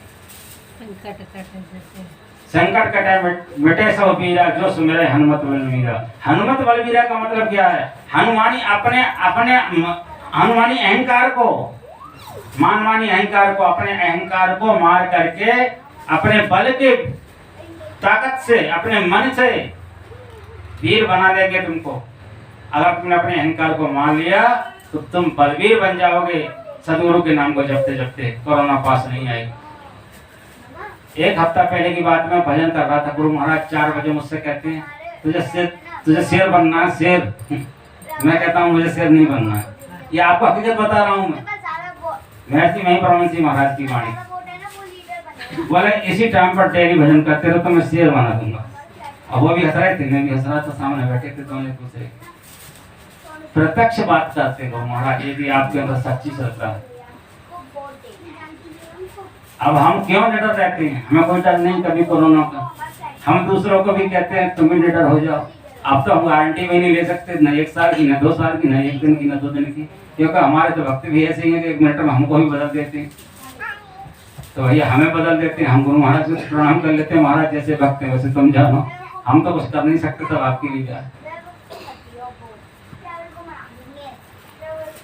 संकट कटे मिटे सब पीरा, जो सुमिरे हनुमत बलवीरा। हनुमत बलवीरा का मतलब क्या है? हनुमानी अपने अपने हनुमानी अहंकार को, मानवानी अहंकार को, अपने अहंकार को मार करके अपने बल के ताकत से, अपने मन से वीर बना देंगे तुमको। अगर तुमने अपने अहंकार को मान लिया तो तुम बलवीर बन जाओगे। सदगुरु के नाम को जपते जपते कोरोना पास नहीं आएगा। एक हफ्ता पहले की बात में भजन कर रहा था, गुरु महाराज 4 बजे मुझसे कहते हैं तुझे शेर बनना है, शेर। मैं कहता हूँ मुझे शेर नहीं बनना है, ये आपको हकीकत बता रहा हूँ। महर्षि मही परमहंस जी महाराज की वाणी, बोले इसी टाइम पर डेली भजन करते रहो तो मैं शेर बना दूंगा। और वो भी हंस रहे थे, मैं भी हंस रहा था, सामने बैठे थे दोनों दूसरे। प्रत्यक्ष बात करते हो महाराज, ये भी आपके अंदर सच्ची श्रद्धा है। अब हम क्यों निडर रहते हैं? हमें कोई डर नहीं कभी कोरोना का। हम दूसरों को भी कहते हैं तुम भी निडर हो जाओ। अब तो हम गारंटी भी नहीं ले सकते, न 1 साल की, न 2 साल की, न 1 दिन की, न 2 दिन की, क्योंकि हमारे तो भक्त भी ऐसे ही हैं कि 1 मिनट में हमको भी बदल देते हैं। तो भैया हमें बदल देते हैं, हम गुरु महाराज को प्रणाम कर लेते हैं, महाराज जैसे भक्त हैं वैसे तुम जानो, हम तो कुछ कर नहीं सकते, तब आपके लिए क्या।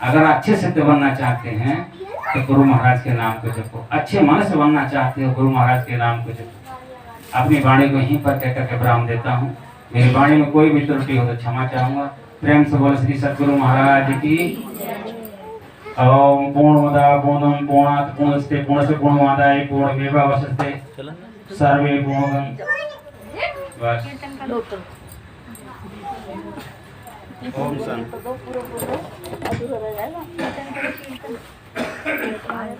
अगर अच्छे सिद्ध बनना चाहते हैं तो गुरु महाराज के नाम को जपो। अच्छे मन से बनना चाहते हो, गुरु महाराज के नाम को जपो। अपनी वाणी को यहीं पर कहकर के विराम देता हूँ। मेरी वाणी में कोई भी त्रुटि हो तो क्षमा चाहूंगा। प्रेम से बोले श्री सद्गुरु महाराज की। ओम पूर्णमदा पूर्णम पूर्णात् पूर्णस्ते पूर्णस्य पूर्णमादाय पूर्णमेवावशिष्यते सर्वे पूर्णम्। बस दो तो ओम शांति। तो दो पूरा पूरा अधूरा रह जाएगा कीर्तन करो कीर्तन